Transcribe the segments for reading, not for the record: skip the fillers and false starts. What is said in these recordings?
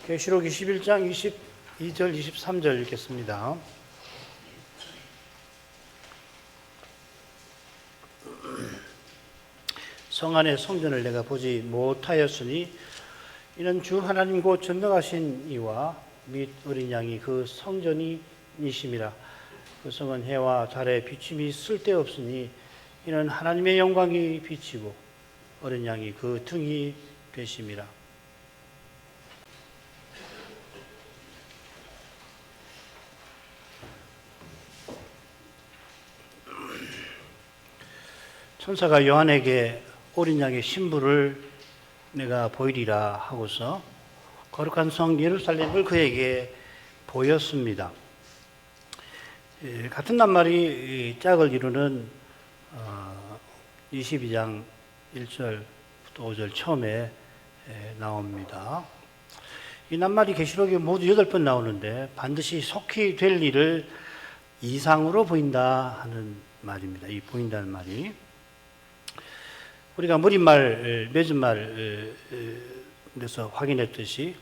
계시록 21장 22절 23절 읽겠습니다. 성 안의 성전을 내가 보지 못하였으니 이는 주 하나님 곧 전능하신 이와 및 어린 양이 그 성전이니심이라. 그 성은 해와 달의 비침이 쓸데없으니 이는 하나님의 영광이 비치고 어린 양이 그 등이 되심이라. 천사가 요한에게 어린 양의 신부를 내가 보이리라 하고서 거룩한 성 예루살렘을 그에게 보였습니다. 같은 낱말이 짝을 이루는 22장 1절부터 5절 처음에 나옵니다. 이 낱말이 계시록에 모두 8번 나오는데 반드시 속히 될 일을 이상으로 보인다 하는 말입니다. 이 보인다는 말이 우리가 무린말, 맺은말에서 확인했듯이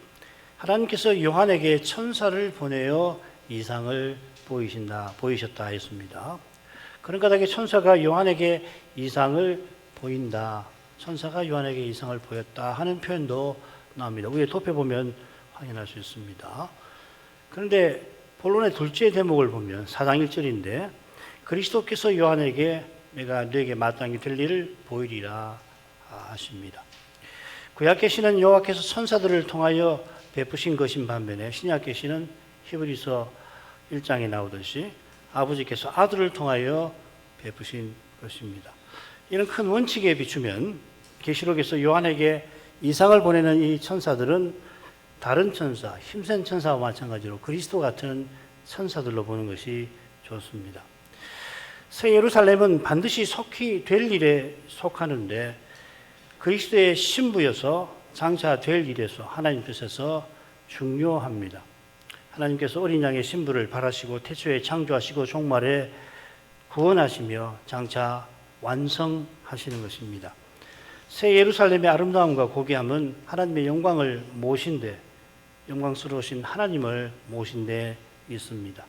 하나님께서 요한에게 천사를 보내어 이상을 보이셨다 했습니다. 그런 까닭에 천사가 요한에게 이상을 보인다, 천사가 요한에게 이상을 보였다 하는 표현도 나옵니다. 위에 덮여보면 확인할 수 있습니다. 그런데 본론의 둘째 대목을 보면 4장 1절인데 그리스도께서 요한에게 내가 너에게 마땅히 될 일을 보이리라 하십니다. 구약 계시는 여호와께서 천사들을 통하여 베푸신 것인 반면에 신약 계시는 히브리서 1장에 나오듯이 아버지께서 아들을 통하여 베푸신 것입니다. 이런 큰 원칙에 비추면 계시록에서 요한에게 이상을 보내는 이 천사들은 다른 천사, 힘센 천사와 마찬가지로 그리스도 같은 천사들로 보는 것이 좋습니다. 새 예루살렘은 반드시 속히 될 일에 속하는데 그리스도의 신부여서 장차 될 일에서 하나님 뜻에서 중요합니다. 하나님께서 어린 양의 신부를 바라시고 태초에 창조하시고 종말에 구원하시며 장차 완성하시는 것입니다. 새 예루살렘의 아름다움과 고귀함은 하나님의 영광을 모신 데, 영광스러우신 하나님을 모신 데 있습니다.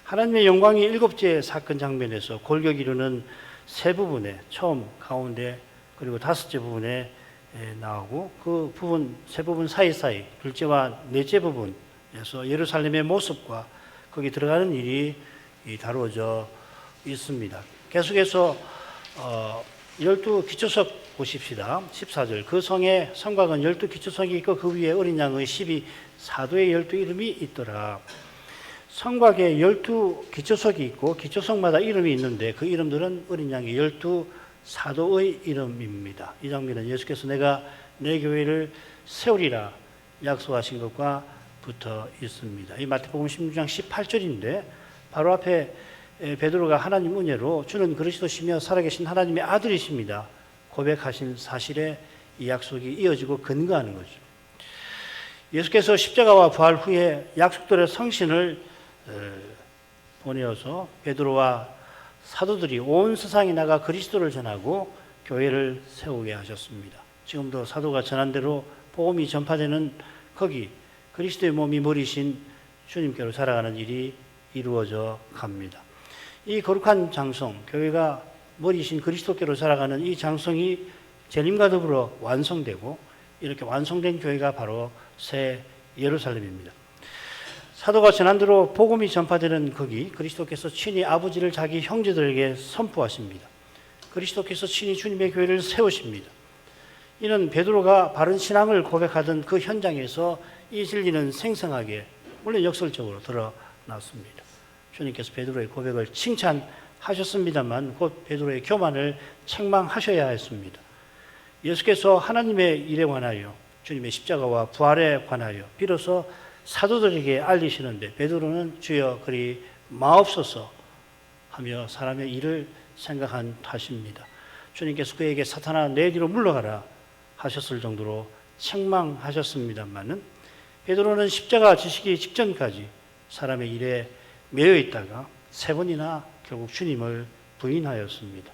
하나님의 영광이 7째 사건 장면에서 골격 이루는 세 부분에 처음, 가운데, 그리고 5째 부분에 나오고 그 부분, 세 부분 사이사이 둘째와 넷째 부분에서 예루살렘의 모습과 거기 들어가는 일이 다루어져 있습니다. 계속해서 12기초석 보십시다. 14절. 그 성에 성곽은 12기초석이 있고 그 위에 어린 양의 12사도의 12이름이 있더라. 성곽에 12기초석이 있고 기초석마다 이름이 있는데 그 이름들은 어린 양의 12사도의 이름입니다. 이 장면은 예수께서 내가 내 교회를 세우리라 약속하신 것과 붙어 있습니다. 이 마태복음 16장 18절인데 바로 앞에 베드로가 하나님 은혜로 주는 그리스도시며 살아계신 하나님의 아들이십니다 고백하신 사실에 이 약속이 이어지고 근거하는 거죠. 예수께서 십자가와 부활 후에 약속들의 성신을 보내어서 베드로와 사도들이 온 세상에 나가 그리스도를 전하고 교회를 세우게 하셨습니다. 지금도 사도가 전한 대로 복음이 전파되는 거기 그리스도의 몸이 머리신 주님께로 살아가는 일이 이루어져 갑니다. 이 거룩한 장성, 교회가 머리신 그리스도께로 살아가는 이 장성이 재림과 더불어 완성되고 이렇게 완성된 교회가 바로 새 예루살렘입니다. 사도가 전한 대로 복음이 전파되는 거기 그리스도께서 친히 아버지를 자기 형제들에게 선포하십니다. 그리스도께서 친히 주님의 교회를 세우십니다. 이는 베드로가 바른 신앙을 고백하던 그 현장에서 이 진리는 생생하게 물론 역설적으로 드러났습니다. 주님께서 베드로의 고백을 칭찬하셨습니다만 곧 베드로의 교만을 책망하셔야 했습니다. 예수께서 하나님의 일에 관하여 주님의 십자가와 부활에 관하여 비로소 사도들에게 알리시는데 베드로는 주여 그리 마옵소서 하며 사람의 일을 생각한 탓입니다. 주님께서 그에게 사탄아 내 뒤로 물러가라 하셨을 정도로 책망하셨습니다마는 베드로는 십자가 지시기 직전까지 사람의 일에 매여 있다가 3번이나 결국 주님을 부인하였습니다.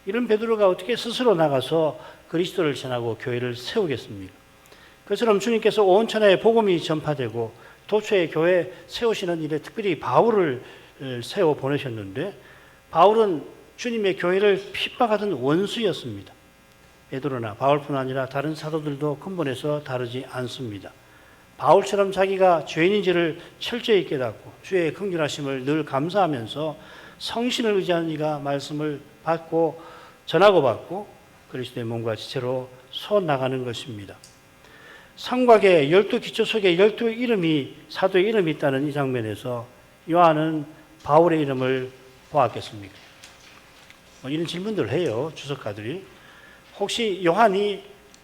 이런 베드로가 어떻게 스스로 나가서 그리스도를 전하고 교회를 세우겠습니까? 그처럼 주님께서 온 천하에 복음이 전파되고 도처에 교회 세우시는 일에 특별히 바울을 세워 보내셨는데, 바울은 주님의 교회를 핍박하던 원수였습니다. 베드로나 바울뿐 아니라 다른 사도들도 근본에서 다르지 않습니다. 바울처럼 자기가 죄인인지를 철저히 깨닫고 주의 긍휼하심을 늘 감사하면서 성신을 의지하는 이가 말씀을 받고 전하고 받고 그리스도의 몸과 지체로 소 나가는 것입니다. 성곽에 12기초 속에 12이름이 사도의 이름이 있다는 이 장면에서 요한은 바울의 이름을 보았겠습니까? 이런 질문들을 해요, 주석가들이. 혹시 요한이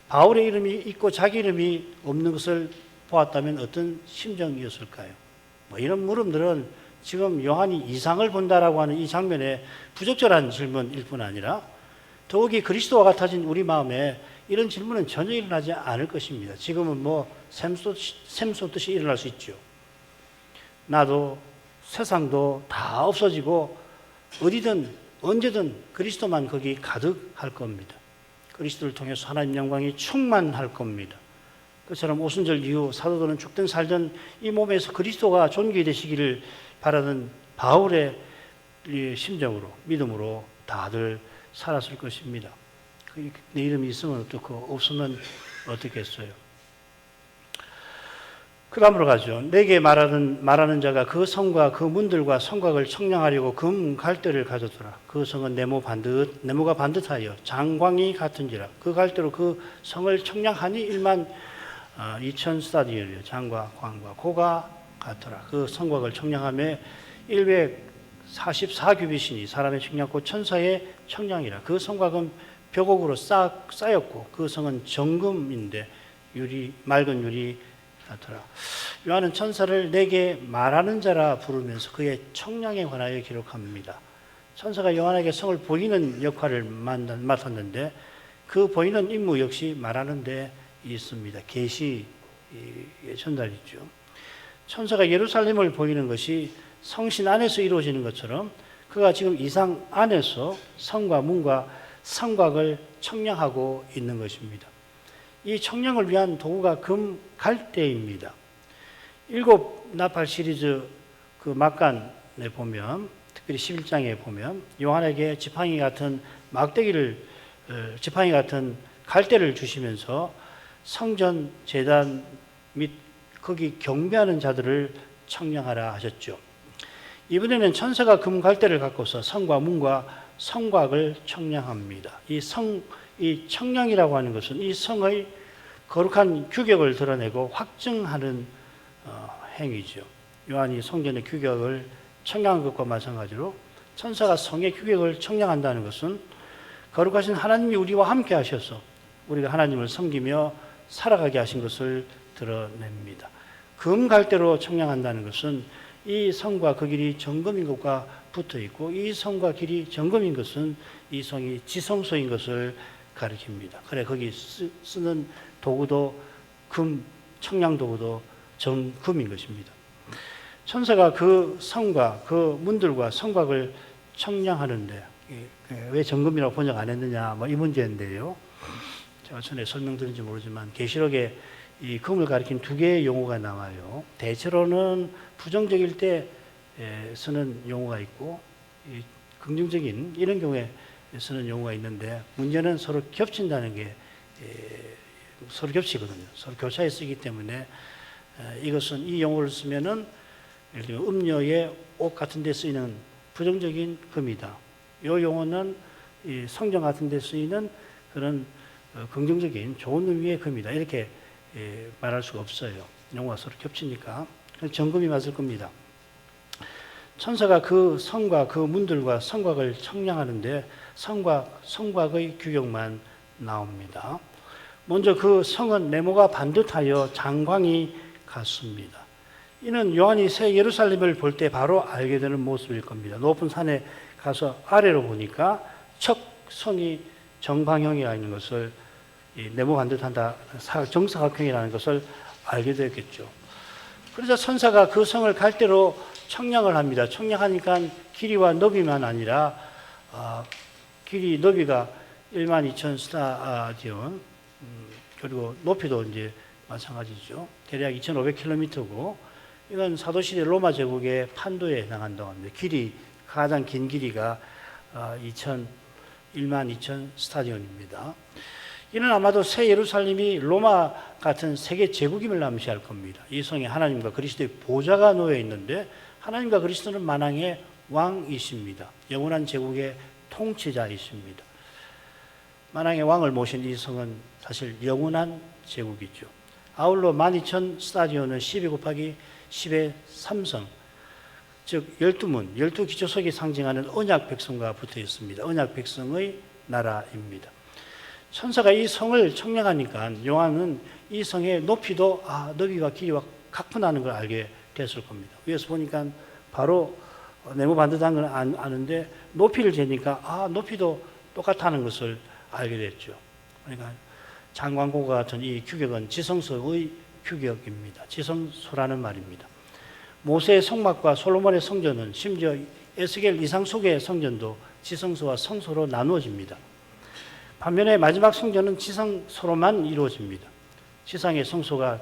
바울의 이름이 있고 자기 이름이 없는 것을 보았다면 어떤 심정이었을까요? 이런 물음들은 지금 요한이 이상을 본다라고 하는 이 장면에 부적절한 질문일 뿐 아니라 더욱이 그리스도와 같아진 우리 마음에 이런 질문은 전혀 일어나지 않을 것입니다. 지금은 샘솟듯이 일어날 수 있죠. 나도 세상도 다 없어지고 어디든 언제든 그리스도만 거기 가득할 겁니다. 그리스도를 통해서 하나님 영광이 충만할 겁니다. 그처럼 오순절 이후 사도들은 죽든 살든 이 몸에서 그리스도가 존귀되시기를 바라는 바울의 심정으로, 믿음으로 다들 살았을 것입니다. 내 이름이 있으면 어떻고 없으면 어떻겠어요? 그 다음으로 가죠. 내게 말하는 자가 그 성과 그 문들과 성곽을 청량하려고 금 갈대를 가져더라. 그 성은 네모가 반듯하여 장광이 같은지라. 그 갈대로 그 성을 청량하니 1만 2천 스타디언이요. 장과 광과 고가 같더라. 그 성곽을 청량함에 144규빗이니 사람의 청량고 천사의 청량이라. 그 성곽은 벽옥으로 쌓였고 그 성은 정금인데 맑은 유리 같더라. 요한은 천사를 내게 말하는 자라 부르면서 그의 청량에 관하여 기록합니다. 천사가 요한에게 성을 보이는 역할을 맡았는데 그 보이는 임무 역시 말하는 데 있습니다. 계시의 전달이죠. 천사가 예루살렘을 보이는 것이 성신 안에서 이루어지는 것처럼 그가 지금 이 상 안에서 성과 문과 성곽을 청량하고 있는 것입니다. 이 청량을 위한 도구가 금 갈대입니다. 7 나팔 시리즈 그 막간에 보면, 특별히 11장에 보면 요한에게 지팡이 같은 갈대를 주시면서 성전 제단 및 거기 경배하는 자들을 청량하라 하셨죠. 이번에는 천사가 금 갈대를 갖고서 성과 문과 성곽을 청량합니다. 이 청량이라고 하는 것은 이 성의 거룩한 규격을 드러내고 확증하는 행위죠. 요한이 성전의 규격을 청량한 것과 마찬가지로 천사가 성의 규격을 청량한다는 것은 거룩하신 하나님이 우리와 함께 하셔서 우리가 하나님을 섬기며 살아가게 하신 것을 드러냅니다. 금 갈대로 청량한다는 것은 이 성과 그 길이 정금인 것과 붙어 있고 이 성과 길이 정금인 것은 이 성이 지성소인 것을 가리킵니다. 그래 거기 쓰는 도구도 청량 도구도 정금인 것입니다. 천사가 그 성과 그 문들과 성곽을 청량하는데 왜 정금이라고 번역 안 했느냐 이 문제인데요. 제가 전에 설명드린지 모르지만 계시록에 이 금을 가리킨 2개의 용어가 나와요. 대체로는 부정적일 때 쓰는 용어가 있고 긍정적인 이런 경우에 쓰는 용어가 있는데 문제는 서로 겹친다는 게 서로 겹치거든요. 서로 교차해 쓰기 때문에 이것은 이 용어를 쓰면은 예를 들면 음료의 옷 같은 데 쓰이는 부정적인 금이다. 이 용어는 이 성경 같은 데 쓰이는 그런 긍정적인 좋은 의미의 금이다. 이렇게 말할 수가 없어요. 용어가 서로 겹치니까. 정금이 맞을 겁니다. 천사가 그 성과 그 문들과 성곽을 청량하는데 성곽의 규격만 나옵니다. 먼저 그 성은 네모가 반듯하여 장광이 같습니다. 이는 요한이 새 예루살렘을 볼 때 바로 알게 되는 모습일 겁니다. 높은 산에 가서 아래로 보니까 첫 성이 정방형이라는 것을 네모 반듯하다 정사각형이라는 것을 알게 되었겠죠. 그래서 천사가 그 성을 갈대로 청량을 합니다. 청량하니까 길이와 너비만 아니라 길이 너비가 1만 2천 스타디온 그리고 높이도 이제 마찬가지죠. 대략 2,500km고 이건 사도시대 로마 제국의 판도에 해당한다고 합니다. 가장 긴 길이가 12,000 스타디온입니다. 이는 아마도 새 예루살렘이 로마 같은 세계 제국임을 암시할 겁니다. 이 성에 하나님과 그리스도의 보좌가 놓여 있는데 하나님과 그리스도는 만왕의 왕이십니다. 영원한 제국의 통치자이십니다. 만왕의 왕을 모신 이 성은 사실 영원한 제국이죠. 아울러 12,000 스타디온은 12 곱하기 10의 3성, 즉 12문, 12기초석이 상징하는 언약 백성과 붙어 있습니다. 언약 백성의 나라입니다. 천사가 이 성을 청량하니까 요한은 이 성의 높이도 너비와 길이와 같구나는 걸 알게 됐을 겁니다. 위에서 보니까 바로 네모 반듯한 건 아는데 높이를 재니까 높이도 똑같다는 것을 알게 됐죠. 그러니까 장광고가 같은 이 규격은 지성소의 규격입니다. 지성소라는 말입니다. 모세의 성막과 솔로몬의 성전은 심지어 에스겔 이상 속의 성전도 지성소와 성소로 나누어집니다. 반면에 마지막 성전은 지성소로만 이루어집니다. 지상의 성소가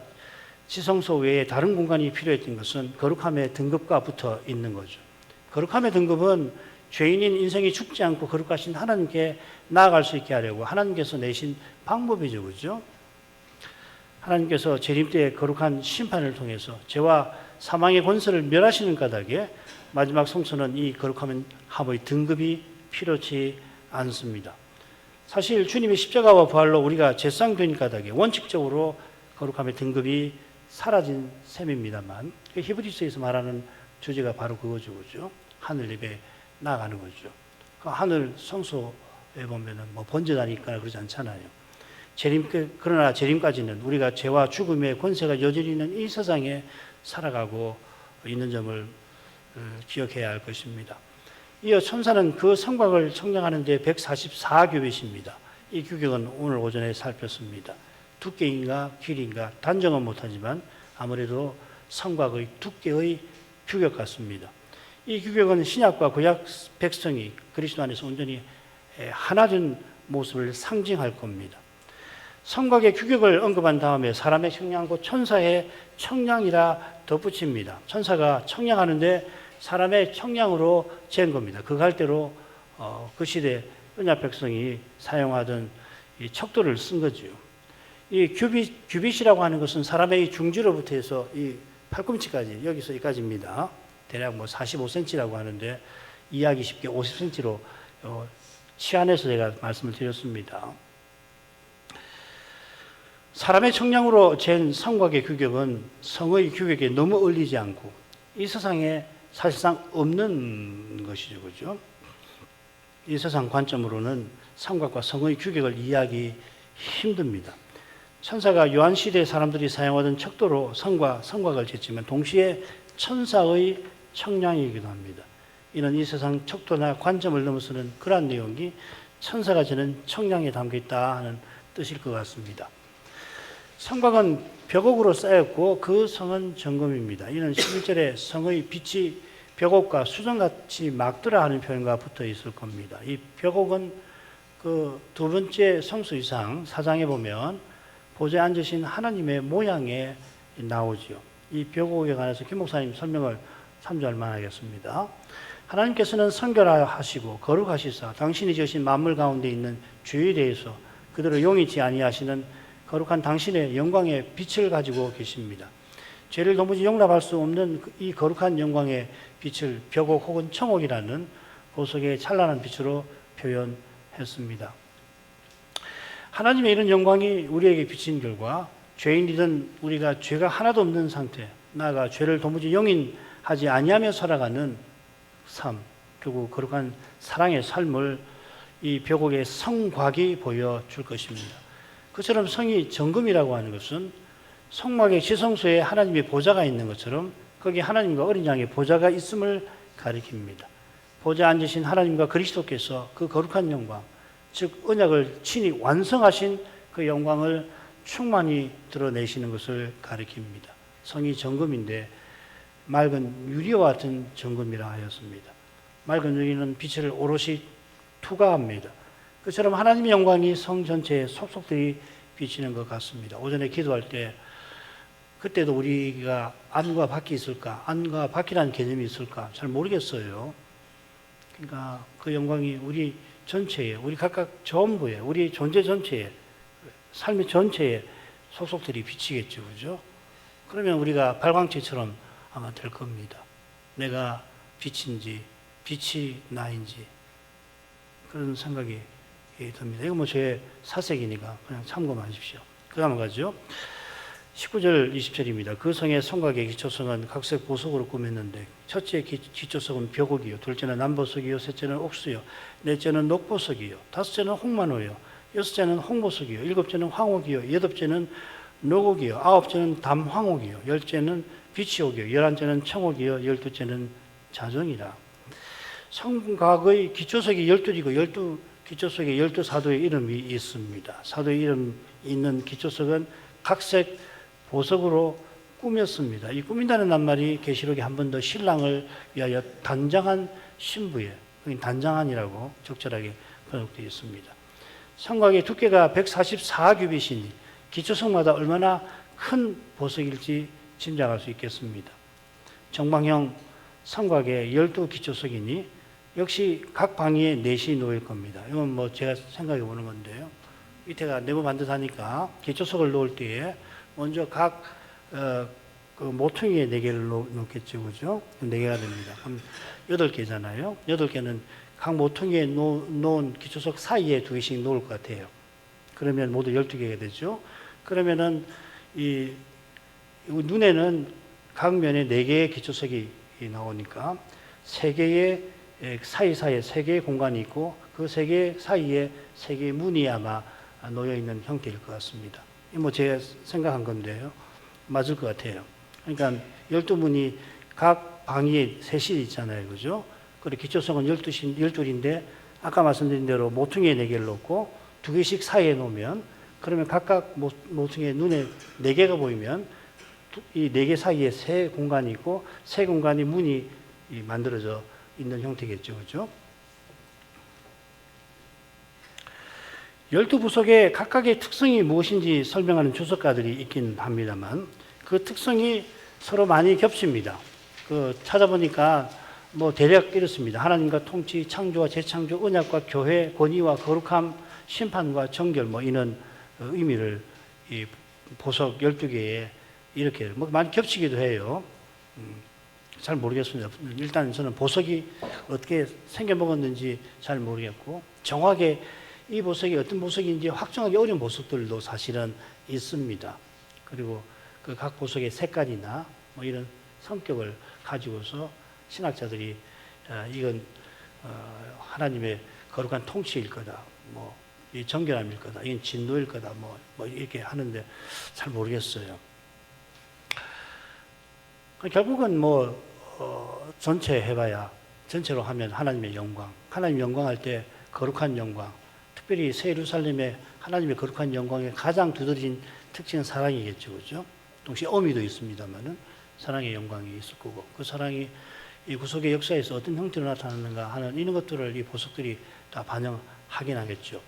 지성소 외에 다른 공간이 필요했던 것은 거룩함의 등급과 붙어 있는 거죠. 거룩함의 등급은 죄인인 인생이 죽지 않고 거룩하신 하나님께 나아갈 수 있게 하려고 하나님께서 내신 방법이죠. 그죠? 하나님께서 재림 때의 거룩한 심판을 통해서 죄와 사망의 권세를 멸하시는 까닭에 마지막 성소는 이 거룩함의 등급이 필요치 않습니다. 사실 주님의 십자가와 부활로 우리가 제상된 까닭에 원칙적으로 거룩함의 등급이 사라진 셈입니다만 히브리서에서 말하는 주제가 바로 그거죠. 그죠? 하늘 예배 나아가는 거죠. 그 하늘 성소에 보면은 번제단이 있거나 그러지 않잖아요. 그러나 재림까지는 우리가 죄와 죽음의 권세가 여전히 있는 이 세상에 살아가고 있는 점을 기억해야 할 것입니다. 이어 천사는 그 성곽을 청량하는 데 144규빗입니다. 이 규격은 오늘 오전에 살폈습니다. 두께인가 길이인가 단정은 못하지만 아무래도 성곽의 두께의 규격 같습니다. 이 규격은 신약과 구약 백성이 그리스도 안에서 온전히 하나된 모습을 상징할 겁니다. 성곽의 규격을 언급한 다음에 사람의 청량 곧 천사의 청량이라 덧붙입니다. 천사가 청량하는데 사람의 청량으로 잰 겁니다. 그 갈대로 그 시대 언약 백성이 사용하던 이 척도를 쓴 거죠. 이 규빗이라고 하는 것은 사람의 이 중지로부터 해서 이 팔꿈치까지 여기서 여기까지입니다. 대략 45cm라고 하는데 이해하기 쉽게 50cm로 치안해서 제가 말씀을 드렸습니다. 사람의 청량으로 잰 성곽의 규격은 성의 규격에 너무 얼리지 않고 이 세상에 사실상 없는 것이죠. 그죠? 이 세상 관점으로는 성곽과 성의 규격을 이해하기 힘듭니다. 천사가 요한시대 사람들이 사용하던 척도로 성과 성곽을 쟀지만 동시에 천사의 청량이기도 합니다. 이는 이 세상 척도나 관점을 넘어서는 그러한 내용이 천사가 재는 청량에 담겨 있다 하는 뜻일 것 같습니다. 성곽은 벽옥으로 쌓였고 그 성은 정금입니다. 이는 11절에 성의 빛이 벽옥과 수정같이 막더라 하는 표현과 붙어 있을 겁니다. 이 벽옥은 그 두 번째 성수 이상 4장에 보면 보좌에 앉으신 하나님의 모양에 나오죠. 이 벽옥에 관해서 김 목사님 설명을 참조할 만하겠습니다. 하나님께서는 성결하시고 거룩하시사 당신이 지으신 만물 가운데 있는 죄에 대해서 그대로 용이치 아니하시는 거룩한 당신의 영광의 빛을 가지고 계십니다. 죄를 도무지 용납할 수 없는 이 거룩한 영광의 빛을 벽옥 혹은 청옥이라는 보석의 찬란한 빛으로 표현했습니다. 하나님의 이런 영광이 우리에게 비친 결과 죄인이든 우리가 죄가 하나도 없는 상태, 나아가 죄를 도무지 용인하지 아니하며 살아가는 삶, 결국 거룩한 사랑의 삶을 이 벽옥의 성곽이 보여줄 것입니다. 그처럼 성이 정금이라고 하는 것은 성막의 지성소에 하나님의 보좌가 있는 것처럼 거기 하나님과 어린 양의 보좌가 있음을 가리킵니다. 보좌에 앉으신 하나님과 그리스도께서 그 거룩한 영광, 즉 언약을 친히 완성하신 그 영광을 충만히 드러내시는 것을 가리킵니다. 성이 정금인데 맑은 유리와 같은 정금이라 하였습니다. 맑은 유리는 빛을 오롯이 투과합니다. 그처럼 하나님의 영광이 성 전체에 속속들이 비치는 것 같습니다. 오전에 기도할 때 그때도 우리가 안과 밖이 있을까? 안과 밖이라는 개념이 있을까? 잘 모르겠어요. 그러니까 그 영광이 우리 전체에, 우리 각각 전부에, 우리 존재 전체에, 삶의 전체에 속속들이 비치겠죠. 그죠? 그러면 우리가 발광체처럼 아마 될 겁니다. 내가 빛인지, 빛이 나인지, 그런 생각이 듭니다. 이거 뭐 제 사색이니까 그냥 참고하십시오. 그 다음 가죠. 19절, 20절입니다. 그 성의 성곽의 기초성은 각색 보석으로 꾸몄는데 첫째 기초성은 벽옥이요, 둘째는 남보석이요, 셋째는 옥수요, 넷째는 녹보석이요, 다섯째는 홍만호요, 여섯째는 홍보석이요, 일곱째는 황옥이요, 여덟째는 녹옥이요, 아홉째는 담황옥이요, 열째는 비치옥이요, 열한째는 청옥이요, 열두째는 자정이라. 성곽의 기초석이 12이고 기초석에 12사도의 이름이 있습니다. 사도의 이름 있는 기초석은 각색 보석으로 꾸몄습니다. 이 꾸민다는 낱말이 계시록에 한 번 더 신랑을 위하여 단장한 신부에, 단장한이라고 적절하게 번역되어 있습니다. 성곽의 두께가 144규빗이니 기초석마다 얼마나 큰 보석일지 짐작할 수 있겠습니다. 정방형 성곽에 12기초석이니 역시 각 방위에 넷이 놓일 겁니다. 이건 뭐 제가 생각해 보는 건데요. 밑에가 내부 반듯하니까 기초석을 놓을 때에 먼저 각 그 모퉁이에 4개를 놓겠죠, 그죠? 4개가 됩니다. 그럼 8개잖아요. 8개는 각 모퉁이에 놓은 기초석 사이에 2개씩 놓을 것 같아요. 그러면 모두 12개가 되죠. 그러면은 이 눈에는 각 면에 4개의 기초석이 나오니까 3개의 사이사이에 3개의 공간이 있고 그 3개 사이에 3개의 문이 아마 놓여 있는 형태일 것 같습니다. 뭐 제가 생각한 건데요. 맞을 것 같아요. 그러니까 12문이 각 방위에 셋이 있잖아요. 그죠? 그리고 기초석은 12줄인데 아까 말씀드린 대로 모퉁이에 4개를 놓고 2개씩 사이에 놓으면 그러면 각각 모퉁이에 눈에 4개가 보이면 이 4개 사이에 3 공간이 있고 3 공간이 문이 만들어져 있는 형태겠죠. 그죠? 12부석의 각각의 특성이 무엇인지 설명하는 주석가들이 있긴 합니다만 그 특성이 서로 많이 겹칩니다. 찾아보니까 뭐 대략 이렇습니다. 하나님과 통치, 창조와 재창조, 언약과 교회, 권위와 거룩함, 심판과 정결 뭐 이런 의미를 이 보석 12개에 이렇게 뭐 많이 겹치기도 해요. 잘 모르겠습니다. 일단 저는 보석이 어떻게 생겨 먹었는지 잘 모르겠고 정확하게 이 보석이 어떤 보석인지 확정하기 어려운 보석들도 사실은 있습니다. 그리고 그 각 보석의 색깔이나 뭐 이런 성격을 가지고서 신학자들이 이건 하나님의 거룩한 통치일 거다, 뭐 이 정결함일 거다, 이건 진노일 거다, 뭐 이렇게 하는데 잘 모르겠어요. 결국은 전체 해봐야 전체로 하면 하나님의 영광, 하나님 영광할 때 거룩한 영광, 특별히 새 예루살렘의 하나님의 거룩한 영광의 가장 두드러진 특징은 사랑이겠죠, 그죠? 동시에 어미도 있습니다만은 사랑의 영광이 있을 거고 그 사랑이 이 구속의 역사에서 어떤 형태로 나타나는가 하는 이런 것들을 이 보석들이 다 반영하긴 하겠죠.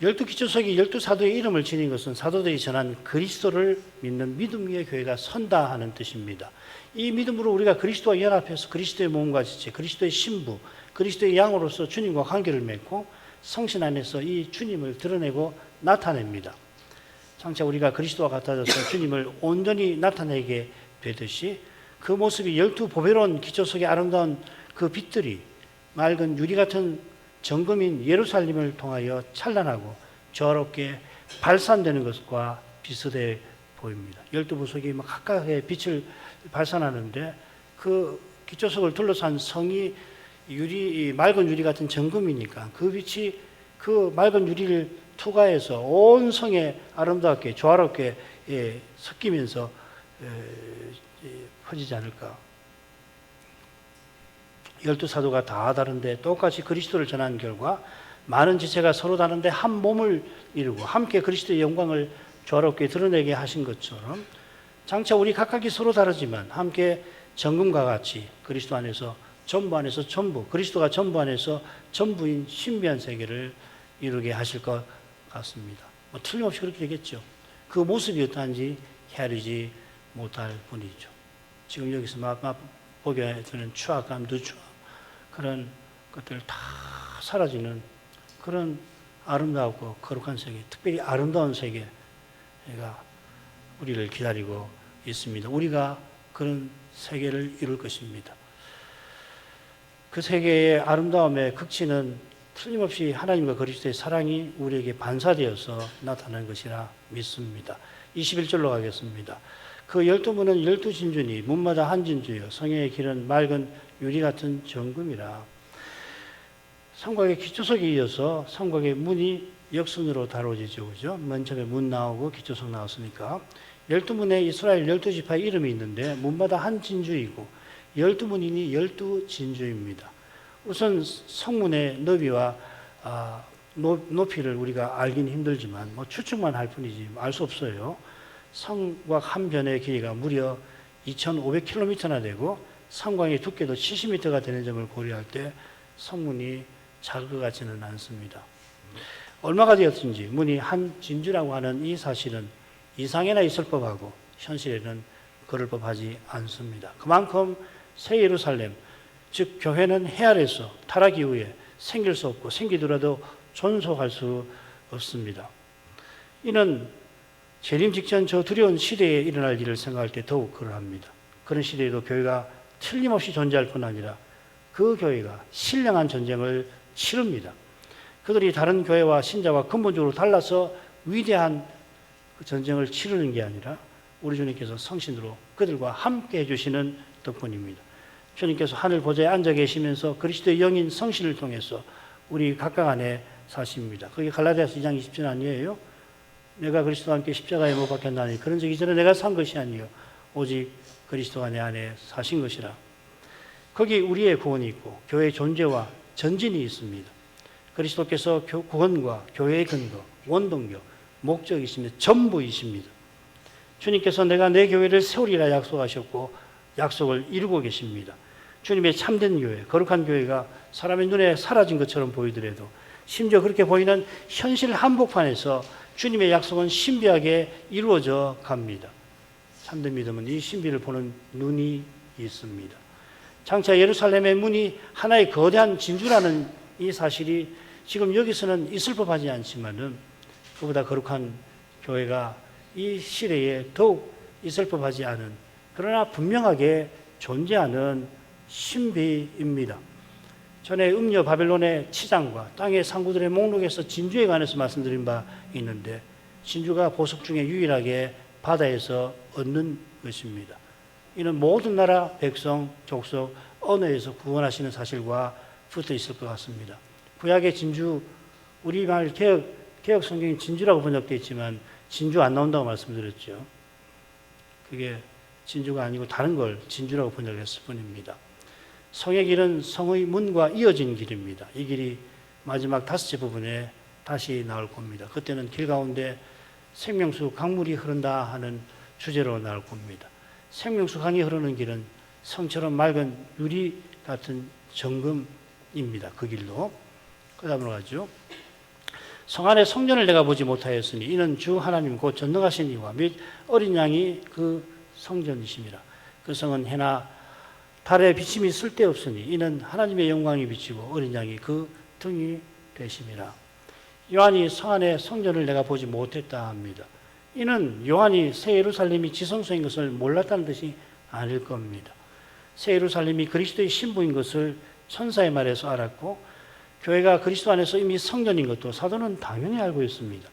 12기초석이 12사도의 이름을 지닌 것은 사도들이 전한 그리스도를 믿는 믿음 위의 교회가 선다 하는 뜻입니다. 이 믿음으로 우리가 그리스도와 연합해서 그리스도의 몸과 지체, 그리스도의 신부, 그리스도의 양으로서 주님과 관계를 맺고 성신 안에서 이 주님을 드러내고 나타냅니다. 장차 우리가 그리스도와 같아져서 주님을 온전히 나타내게 되듯이 그 모습이 12보배로운 기초석의 아름다운 그 빛들이 맑은 유리 같은 정금인 예루살렘을 통하여 찬란하고 조화롭게 발산되는 것과 비슷해 보입니다. 12보석이 각각의 빛을 발산하는데 그 기초석을 둘러싼 성이 맑은 유리 같은 정금이니까 그 빛이 그 맑은 유리를 투과해서 온 성에 아름답게 조화롭게 섞이면서 퍼지지 않을까. 12사도가 다 다른데 똑같이 그리스도를 전한 결과 많은 지체가 서로 다른데 한 몸을 이루고 함께 그리스도의 영광을 조화롭게 드러내게 하신 것처럼 장차 우리 각각이 서로 다르지만 함께 정금과 같이 그리스도 안에서 전부 안에서 전부, 그리스도가 전부 안에서 전부인 신비한 세계를 이루게 하실 것 같습니다. 틀림없이 그렇게 되겠죠. 그 모습이 어떠한지 헤아리지 못할 뿐이죠. 지금 여기서 보게 되는 추악감, 누추함, 그런 것들 다 사라지는 그런 아름답고 거룩한 세계, 특별히 아름다운 세계가 우리를 기다리고 있습니다. 우리가 그런 세계를 이룰 것입니다. 그 세계의 아름다움의 극치는 틀림없이 하나님과 그리스도의 사랑이 우리에게 반사되어서 나타나는 것이라 믿습니다. 21절로 가겠습니다. 그 12문은 12진주니 문마다 한 진주여 성의 길은 맑은 유리 같은 정금이라. 성곽의 기초석에 이어서 성곽의 문이 역순으로 다뤄지죠. 그죠? 맨 처음에 문 나오고 기초석 나왔으니까 12문에 이스라엘 12지파의 이름이 있는데 문마다 한 진주이고 12문이니 12진주입니다. 우선 성문의 너비와 높이를 우리가 알기는 힘들지만 추측만 할 뿐이지 알 수 없어요. 성곽 한 변의 길이가 무려 2,500km나 되고 성곽의 두께도 70m가 되는 점을 고려할 때 성문이 작을 것 같지는 않습니다. 얼마가 되었든지 문이 한 진주라고 하는 이 사실은 이상에나 있을 법하고 현실에는 그럴 법하지 않습니다. 그만큼 새 예루살렘, 즉 교회는 해 아래서 타락 이후에 생길 수 없고 생기더라도 존속할 수 없습니다. 이는 재림 직전 저 두려운 시대에 일어날 일을 생각할 때 더욱 그러합니다. 그런 시대에도 교회가 틀림없이 존재할 뿐 아니라 그 교회가 신령한 전쟁을 치릅니다. 그들이 다른 교회와 신자와 근본적으로 달라서 위대한 그 전쟁을 치르는 게 아니라 우리 주님께서 성신으로 그들과 함께 해주시는 덕분입니다. 주님께서 하늘 보좌에 앉아 계시면서 그리스도의 영인 성신을 통해서 우리 각각 안에 사십니다. 그게 갈라디아서 2장 20절 아니에요? 내가 그리스도와 함께 십자가에 못 박혔나니 그런 적 이전에 내가 산 것이 아니요 오직 그리스도가 내 안에 사신 것이라. 거기 우리의 구원이 있고 교회의 존재와 전진이 있습니다. 그리스도께서 구원과 교회의 근거, 원동력, 목적이십니다. 전부이십니다. 주님께서 내가 내 교회를 세우리라 약속하셨고 약속을 이루고 계십니다. 주님의 참된 교회, 거룩한 교회가 사람의 눈에 사라진 것처럼 보이더라도 심지어 그렇게 보이는 현실 한복판에서 주님의 약속은 신비하게 이루어져 갑니다. 참된 믿음은 이 신비를 보는 눈이 있습니다. 장차 예루살렘의 문이 하나의 거대한 진주라는 이 사실이 지금 여기서는 있을 법하지 않지만은 그보다 거룩한 교회가 이 시대에 더욱 있을 법하지 않은 그러나 분명하게 존재하는 신비입니다. 전에 음녀 바벨론의 치장과 땅의 상구들의 목록에서 진주에 관해서 말씀드린 바 있는데 진주가 보석 중에 유일하게 바다에서 얻는 것입니다. 이는 모든 나라, 백성, 족속, 언어에서 구원하시는 사실과 붙어 있을 것 같습니다. 구약의 진주, 우리말 개혁 성경이 진주라고 번역되어 있지만 진주 안 나온다고 말씀드렸죠. 그게 진주가 아니고 다른 걸 진주라고 번역했을 뿐입니다. 성의 길은 성의 문과 이어진 길입니다. 이 길이 마지막 5째 부분에 다시 나올 겁니다. 그때는 길 가운데 생명수 강물이 흐른다 하는 주제로 나올 겁니다. 생명수 강이 흐르는 길은 성처럼 맑은 유리 같은 정금입니다. 그 길도. 그 다음으로 가죠. 성 안에 성전을 내가 보지 못하였으니 이는 주 하나님 곧 전능하신 이와 및 어린 양이 그 성전이심이라. 그 성은 해나 달의 비침이 쓸데없으니 이는 하나님의 영광이 비치고 어린 양이 그 등이 되심이라. 요한이 성 안에 성전을 내가 보지 못했다 합니다. 이는 요한이 새 예루살렘이 지성소인 것을 몰랐다는 뜻이 아닐 겁니다. 새 예루살렘이 그리스도의 신부인 것을 천사의 말에서 알았고 교회가 그리스도 안에서 이미 성전인 것도 사도는 당연히 알고 있습니다.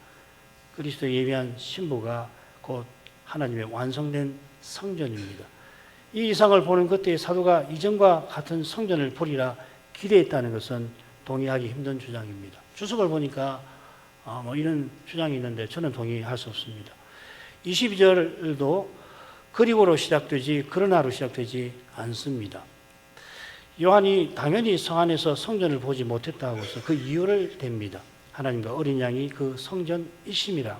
그리스도의 예비한 신부가 곧 하나님의 완성된 성전입니다. 이 이상을 보는 그때의 사도가 이전과 같은 성전을 보리라 기대했다는 것은 동의하기 힘든 주장입니다. 주석을 보니까 이런 주장이 있는데 저는 동의할 수 없습니다. 22절도 그리고로 시작되지 그러나로 시작되지 않습니다. 요한이 당연히 성 안에서 성전을 보지 못했다고 해서 그 이유를 댑니다. 하나님과 어린 양이 그 성전이심이라.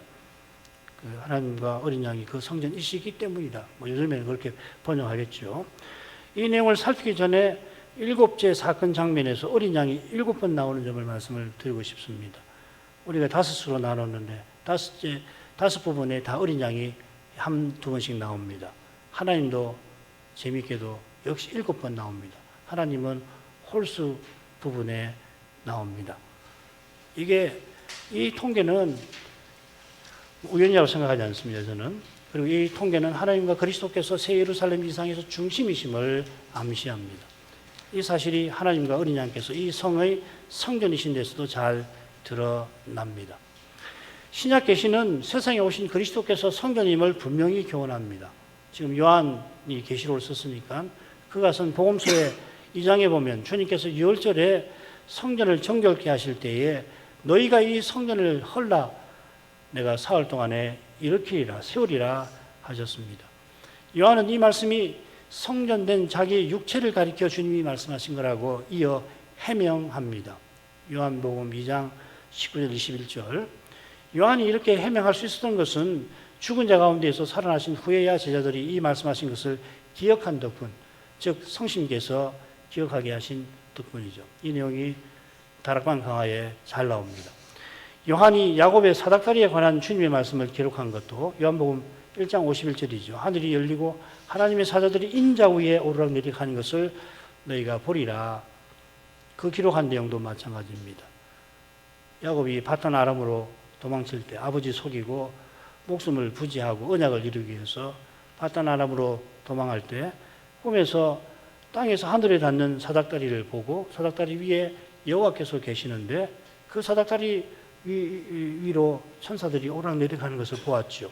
하나님과 어린 양이 그 성전이시기 때문이다. 요즘에는 그렇게 번역하겠죠. 이 내용을 살피기 전에 7째 사건 장면에서 어린 양이 7번 나오는 점을 말씀을 드리고 싶습니다. 우리가 5수로 나눴는데 5 부분에 다 어린 양이 한두 번씩 나옵니다. 하나님도 재미있게도 역시 7번 나옵니다. 하나님은 홀수 부분에 나옵니다. 이 통계는 우연이라고 생각하지 않습니다. 저는. 그리고 이 통계는 하나님과 그리스도께서 새 예루살렘 이상에서 중심이심을 암시합니다. 이 사실이 하나님과 어린 양께서 이 성의 성전이신 데서도 잘 드러납니다. 신약 계시는 세상에 오신 그리스도께서 성전임을 분명히 교훈합니다. 지금 요한이 계시록을 썼으니까 그가 쓴 복음서의 2장에 보면 주님께서 6월절에 성전을 정결케 하실 때에 너희가 이 성전을 헐라 내가 사흘 동안에 일으키리라 세우리라 하셨습니다. 요한은 이 말씀이 성전된 자기 육체를 가리켜 주님이 말씀하신 거라고 이어 해명합니다. 요한복음 2장 19절 21절. 요한이 이렇게 해명할 수 있었던 것은 죽은 자 가운데에서 살아나신 후에야 제자들이 이 말씀하신 것을 기억한 덕분, 즉 성신께서 기억하게 하신 덕분이죠. 이 내용이 다락방 강화에 잘 나옵니다. 요한이 야곱의 사닥다리에 관한 주님의 말씀을 기록한 것도 요한복음 1장 51절이죠. 하늘이 열리고 하나님의 사자들이 인자 위에 오르락내리락 하는 것을 너희가 보리라. 그 기록한 내용도 마찬가지입니다. 야곱이 바탄 아람으로 도망칠 때 아버지 속이고 목숨을 부지하고 언약을 이루기 위해서 바탄 아람으로 도망할 때 꿈에서 땅에서 하늘에 닿는 사닥다리를 보고 사닥다리 위에 여호와께서 계시는데 그 사닥다리 위로 천사들이 오락내리락 하는 것을 보았죠.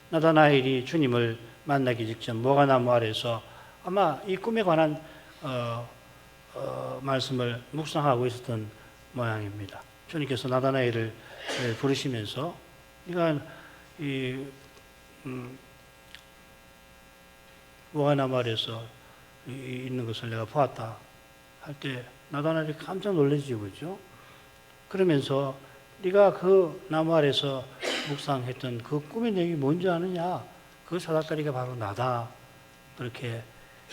나다나엘이 주님을 만나기 직전 모가나무 아래서 아마 이 꿈에 관한 말씀을 묵상하고 있었던 모양입니다. 주님께서 나다나엘을 부르시면서 네가 모가나무 아래서 있는 것을 내가 보았다 할 때 나다나엘이 깜짝 놀라지요, 그죠? 그러면서 네가 그 나무 아래서 묵상했던 그 꿈의 내용이 뭔지 아느냐? 그 사닥다리가 바로 나다. 그렇게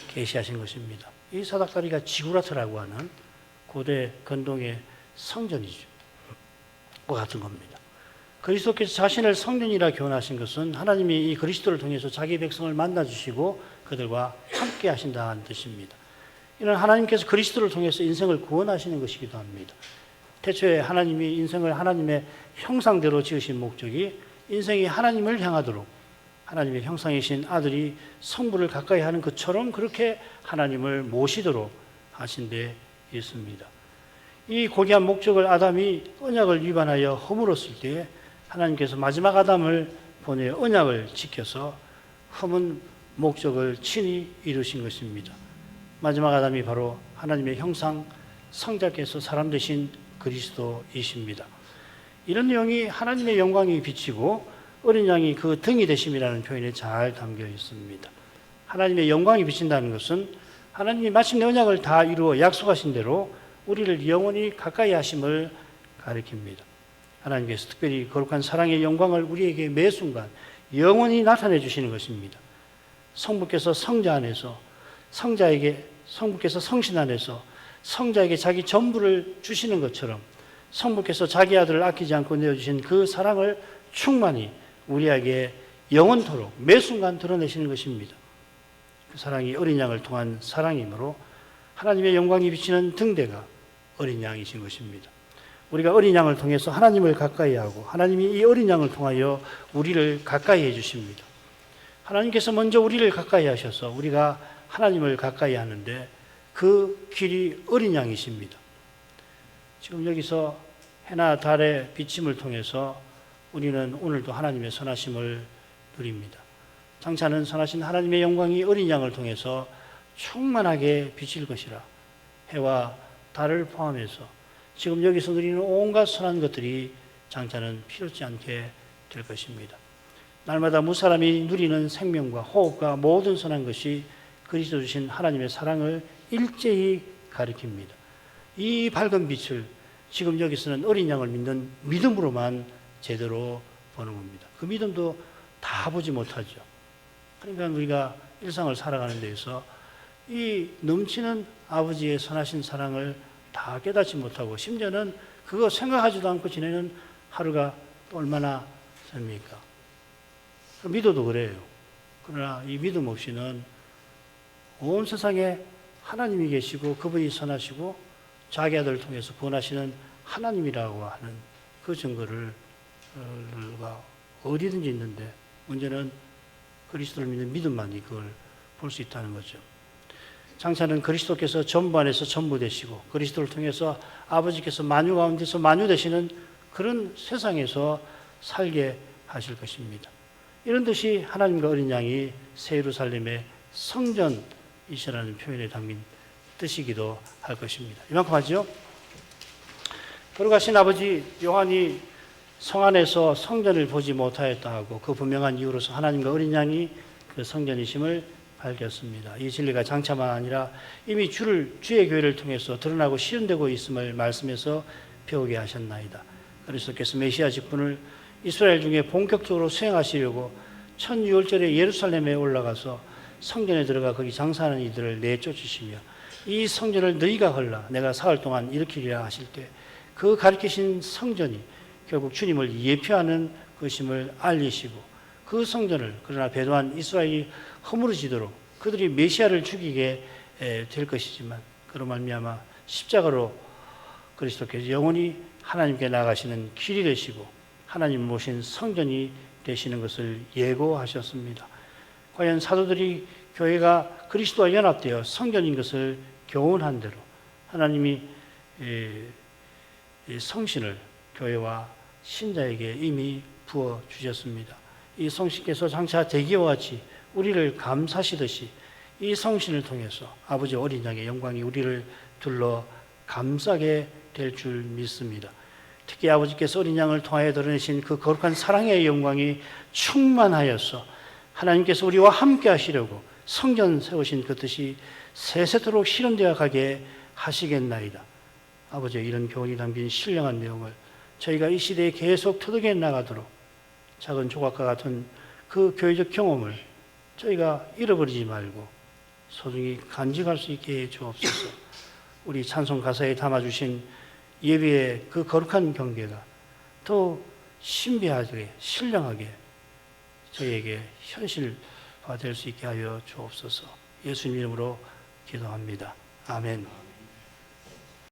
계시하신 것입니다. 이 사닥다리가 지구라트라고 하는 고대 근동의 성전이죠. 그와 같은 겁니다. 그리스도께서 자신을 성전이라 교훈하신 것은 하나님이 이 그리스도를 통해서 자기 백성을 만나주시고 그들과 함께 하신다는 뜻입니다. 이는 하나님께서 그리스도를 통해서 인생을 구원하시는 것이기도 합니다. 태초에 하나님이 인생을 하나님의 형상대로 지으신 목적이 인생이 하나님을 향하도록 하나님의 형상이신 아들이 성부를 가까이 하는 것처럼 그렇게 하나님을 모시도록 하신 데 있습니다. 이 고귀한 목적을 아담이 언약을 위반하여 허물었을 때에 하나님께서 마지막 아담을 보내 언약을 지켜서 허문 목적을 친히 이루신 것입니다. 마지막 아담이 바로 하나님의 형상 성자께서 사람 되신 그리스도이십니다. 이런 내용이 하나님의 영광이 비치고 어린 양이 그 등이 되심이라는 표현에 잘 담겨 있습니다. 하나님의 영광이 비친다는 것은 하나님이 마침내 언약을 다 이루어 약속하신 대로 우리를 영원히 가까이 하심을 가리킵니다. 하나님께서 특별히 거룩한 사랑의 영광을 우리에게 매 순간 영원히 나타내 주시는 것입니다. 성부께서 성자 안에서 성부께서 성신 안에서 성자에게 자기 전부를 주시는 것처럼 성부께서 자기 아들을 아끼지 않고 내어주신 그 사랑을 충만히 우리에게 영원토록 매 순간 드러내시는 것입니다. 그 사랑이 어린 양을 통한 사랑이므로 하나님의 영광이 비치는 등대가 어린 양이신 것입니다. 우리가 어린 양을 통해서 하나님을 가까이 하고 하나님이 이 어린 양을 통하여 우리를 가까이 해 주십니다. 하나님께서 먼저 우리를 가까이 하셔서 우리가 하나님을 가까이 하는데 그 길이 어린 양이십니다. 지금 여기서 해나 달의 비침을 통해서 우리는 오늘도 하나님의 선하심을 누립니다. 장차는 선하신 하나님의 영광이 어린 양을 통해서 충만하게 비칠 것이라. 해와 달을 포함해서 지금 여기서 누리는 온갖 선한 것들이 장차는 필요치 않게 될 것입니다. 날마다 무사람이 누리는 생명과 호흡과 모든 선한 것이 그리스도 주신 하나님의 사랑을 일제히 가리킵니다. 이 밝은 빛을 지금 여기서는 어린 양을 믿는 믿음으로만 제대로 보는 겁니다. 그 믿음도 다 보지 못하죠. 그러니까 우리가 일상을 살아가는 데에서 이 넘치는 아버지의 선하신 사랑을 다 깨닫지 못하고 심지어는 그거 생각하지도 않고 지내는 하루가 또 얼마나 셉니까? 믿어도 그래요. 그러나 이 믿음 없이는 온 세상에 하나님이 계시고 그분이 선하시고 자기 아들을 통해서 구원하시는 하나님이라고 하는 그 증거를 어디든지 있는데 문제는 그리스도를 믿는 믿음만이 그걸 볼 수 있다는 거죠. 장차는 그리스도께서 전부 안에서 전부 되시고 그리스도를 통해서 아버지께서 만유 가운데서 만유 되시는 그런 세상에서 살게 하실 것입니다. 이런 뜻이 하나님과 어린 양이 새 예루살렘의 성전이시라는 표현에 담긴 뜻이기도 할 것입니다. 이만큼 하죠. 거룩하신 아버지, 요한이 성 안에서 성전을 보지 못하였다 하고 그 분명한 이유로서 하나님과 어린 양이 그 성전이심을 밝혔습니다. 이 진리가 장차만 아니라 이미 주의 교회를 통해서 드러나고 실현되고 있음을 말씀에서 배우게 하셨나이다. 그리스도께서 메시아 직분을 이스라엘 중에 본격적으로 수행하시려고 첫 유월절에 예루살렘에 올라가서 성전에 들어가 거기 장사하는 이들을 내쫓으시며 이 성전을 너희가 헐라 내가 사흘 동안 일으키리라 하실 때 그 가르치신 성전이 결국 주님을 예표하는 것임을 알리시고 그 성전을 그러나 배도한 이스라엘이 허물어지도록 그들이 메시아를 죽이게 될 것이지만 그로 말미암아 십자가로 그리스도께서 영원히 하나님께 나아가시는 길이 되시고 하나님 모신 성전이 되시는 것을 예고하셨습니다. 과연 사도들이 교회가 그리스도와 연합되어 성전인 것을 교훈한 대로 하나님이 성신을 교회와 신자에게 이미 부어주셨습니다. 이 성신께서 장차 대기와 같이 우리를 감사시듯이 이 성신을 통해서 아버지 어린 양의 영광이 우리를 둘러 감싸게 될 줄 믿습니다. 특히 아버지께서 어린 양을 통하여 드러내신 그 거룩한 사랑의 영광이 충만하여서 하나님께서 우리와 함께 하시려고 성전 세우신 그 뜻이 세세토록 실현되어 가게 하시겠나이다. 아버지의 이런 교훈이 담긴 신령한 내용을 저희가 이 시대에 계속 터득해 나가도록 작은 조각과 같은 그 교회적 경험을 저희가 잃어버리지 말고 소중히 간직할 수 있게 해 주옵소서. 우리 찬송 가사에 담아주신 예배의 그 거룩한 경계가 더 신비하게 신령하게 저희에게 현실화될 수 있게 하여 주옵소서. 예수님 이름으로 기도합니다. 아멘.